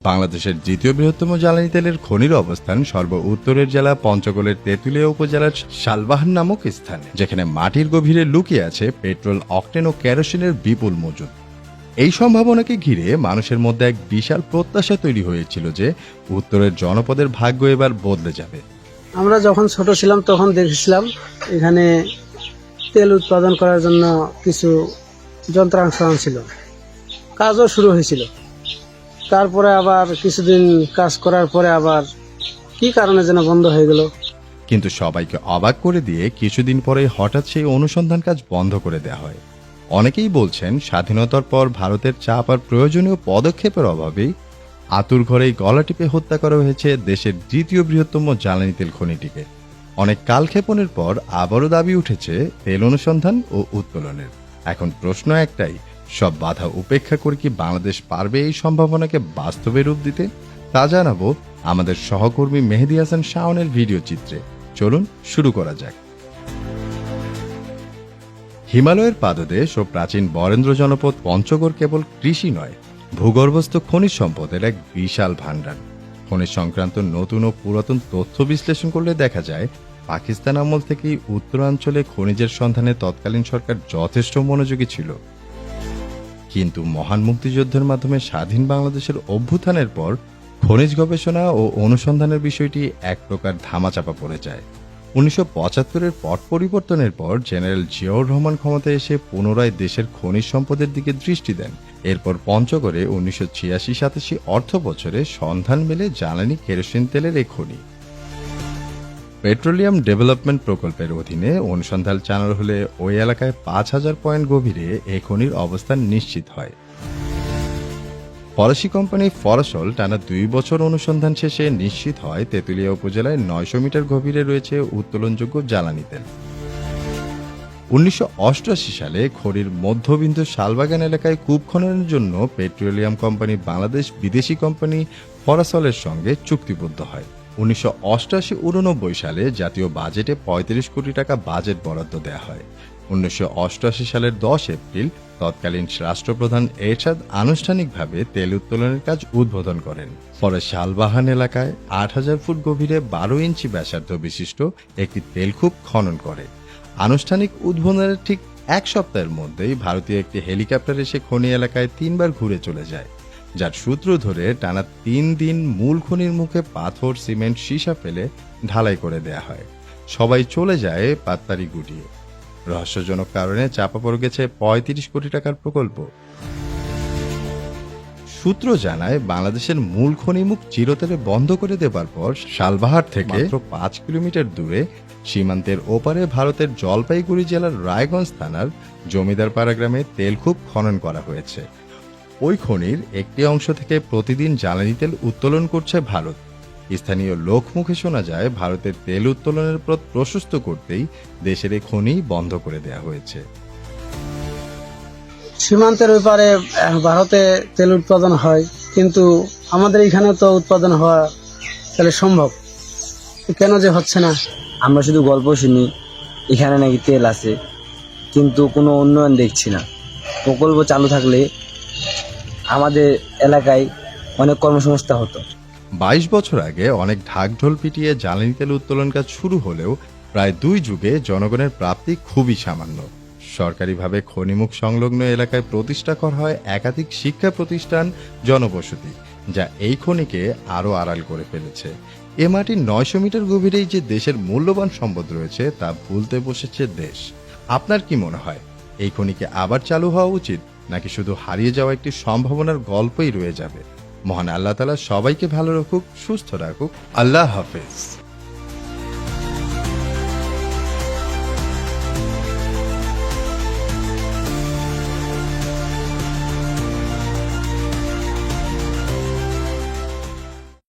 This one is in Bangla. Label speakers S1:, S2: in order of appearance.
S1: বাংলাদেশের দ্বিতীয় বৃহত্তম জ্বালানি তেলের খনির অবস্থান সর্ব উত্তরের জেলা পঞ্চগড়ের তেঁতুলিয়া উপজেলার শালবাহান নামক স্থানে, যেখানে মাটির গভীরে লুকিয়ে আছে পেট্রোল, অকটেন ও কেরোসিনের বিপুল মজুদ। এই সম্ভাবনাকে ঘিরে মানুষের মধ্যে এক বিশাল প্রত্যাশা তৈরি হয়েছিল যে উত্তরের জনপদের ভাগ্য এবার বদলে যাবে।
S2: আমরা যখন ছোট ছিলাম তখন দেখেছিলাম এখানে তেল উৎপাদন করার জন্য কিছু যন্ত্রাংশ ছিল, কাজও শুরু হয়েছিল। তারপরে আবার কিছুদিন কাজ করার পরে আবার কি কারণে যেন বন্ধ হয়ে গেল।
S1: কিন্তু সবাইকে অবাক করে দিয়ে কিছুদিন পরে হঠাৎ সেই অনুসন্ধান কাজ বন্ধ করে দেওয়া হয়। অনেকেই বলছেন স্বাধীনতার পর ভারতের চাপ আর প্রয়োজনীয় পদক্ষেপের অভাবেই আতুর ঘরেই গলা টিপে হত্যা করা হয়েছে দেশের দ্বিতীয় বৃহত্তম জ্বালানি তেল খনিটিকে। অনেক কালক্ষেপণের পর আবারও দাবি উঠেছে তেল অনুসন্ধান ও উত্তোলনের। এখন প্রশ্ন একটাই, সব বাধা উপেক্ষা করে কি বাংলাদেশ পারবে এই সম্ভাবনাকে বাস্তবে রূপ দিতে? তা জানাবো আমাদের সহকর্মী মেহেদী হাসান শাওনের ভিডিও চিত্রে। চলুন শুরু করা যাক। হিমালয়ের পাদদেশ ও প্রাচীন বরেন্দ্র জনপদ পঞ্চগড় কেবল কৃষি নয়, ভূগর্ভস্থ খনিজ সম্পদের এক বিশাল ভাণ্ডার। খনিজ সংক্রান্ত নতুন ও পুরাতন তথ্য বিশ্লেষণ করলে দেখা যায় পাকিস্তান আমল থেকেই উত্তরাঞ্চলে খনিজের সন্ধানে তৎকালীন সরকার যথেষ্ট মনোযোগী ছিল। কিন্তু মহান মুক্তিযুদ্ধের মাধ্যমে স্বাধীন বাংলাদেশের অভ্যুত্থানের পর খনিজ গবেষণা ও অনুসন্ধানের বিষয়টি এক প্রকার ধামাচাপা পড়ে যায়। 1975-এর পট পরিবর্তনের পর জেনারেল জিয়াউর রহমান ক্ষমতায় এসে পুনরায় দেশের খনিজ সম্পদের দিকে দৃষ্টি দেন। এরপর পঞ্চগড়ে 1986-87 অর্থ বছরে সন্ধান মেলে জ্বালানি কেরোসিন তেলের এই খনি। পেট্রোলিয়াম ডেভেলপমেন্ট প্রকল্পের অধীনে অনুসন্ধান চালানো হলে ওই এলাকায় 5000 পয়েন্ট গভীরে এই খনির অবস্থান নিশ্চিত হয়। ফরাসি কোম্পানি ফরাসল টানা 2 বছর অনুসন্ধান শেষে নিশ্চিত হয় তেঁতুলিয়া উপজেলায় 900 মিটার গভীরে রয়েছে উত্তোলনযোগ্য জ্বালানি তেল। 1988 সালে খনির মধ্যবিন্দু শালবাগান এলাকায় কূপ খননের জন্য পেট্রোলিয়াম কোম্পানি বাংলাদেশ বিদেশি কোম্পানি ফরাসলের সঙ্গে চুক্তিবদ্ধ হয়। 1988-89 সালে জাতীয় বাজেটে 35 কোটি টাকা বাজেট বরাদ্দ দেওয়া হয়। 1988 সালের 10 এপ্রিল তৎকালীন রাষ্ট্রপ্রধান এরশাদ আনুষ্ঠানিকভাবে তেল উত্তোলনের কাজ উদ্বোধন করেন। পরে শালবাহান এলাকায় 8000 ফুট গভীরে 12 ইঞ্চি ব্যাসার্ধ বিশিষ্ট একটি তেলকূপ খনন করে। আনুষ্ঠানিক উদ্বোধনের ঠিক এক সপ্তাহের মধ্যেই ভারতীয় একটি হেলিকপ্টার এসে খনি এলাকায় 3 বার ঘুরে চলে যায়, যার সূত্র ধরে টানা 3 দিন মূল খনির মুখে পাথর, সিমেন্ট, সীসা ফেলে ঢালাই করে দেয়া হয়। সবাই চলে যায় পাত্তারি গুটিয়ে। রহস্যজনক কারণে চাপা পড়ে গেছে 35 কোটি টাকার প্রকল্প। সূত্র জানায় বাংলাদেশের মূল খনিমুখ চিরতরে বন্ধ করে দেবার পর শালবাহার থেকে মাত্র 5 কিলোমিটার দূরে সীমান্তের ওপারে ভারতের জলপাইগুড়ি জেলার রায়গঞ্জ থানার জমিদারপাড়া গ্রামে তেলকূপ খনন করা হয়েছে। ওই খনির একটি অংশ থেকে প্রতিদিন জ্বালানি তেল উত্তোলন করছে ভারত। স্থানীয় লোকমুখে শোনা যায় ভারতের তেল উত্তোলনের পথ প্রশস্ত করতেই দেশের এই খনি বন্ধ করে দেওয়া হয়েছে।
S2: সীমান্তের ওই পারে ভারতে তেল উৎপাদন হয়, কিন্তু আমাদের এখানে তো উৎপাদন হওয়া তাহলে সম্ভব, কেন যে হচ্ছে না?
S3: আমরা শুধু গল্প শুনি এখানে নাকি তেল আছে, কিন্তু কোনো উন্নয়ন দেখছি না। প্রকল্প চালু থাকলে আমাদের এলাকায় অনেক কর্মসংস্থান হতো।
S1: 22 বছর আগে অনেক ঢাকঢোল পিটিয়ে জ্বালানি তেল উত্তোলন কাজ শুরু হলেও প্রায় 2 যুগে জনগণের প্রাপ্তি খুবই সামান্য। সরকারিভাবে খনিমুখ সংলগ্ন এলাকায় প্রতিষ্ঠা করা হয় একাধিক শিক্ষা প্রতিষ্ঠান, জনবসতি, যা এই খনিকে আরও আড়াল করে ফেলেছে। এ মাটির 900 মিটার গভীরেই যে দেশের মূল্যবান সম্পদ রয়েছে তা ভুলতে বসেছে দেশ। আপনার কি মনে হয় এই খনিকে আবার চালু হওয়া উচিত, নাকি শুধু হারিয়ে যাওয়া একটি সম্ভাবনার গল্পই রয়ে যাবে? মহান আল্লাহ তাআলা সবাইকে ভালো রাখুক, সুস্থ রাখুক। আল্লাহ হাফেজ।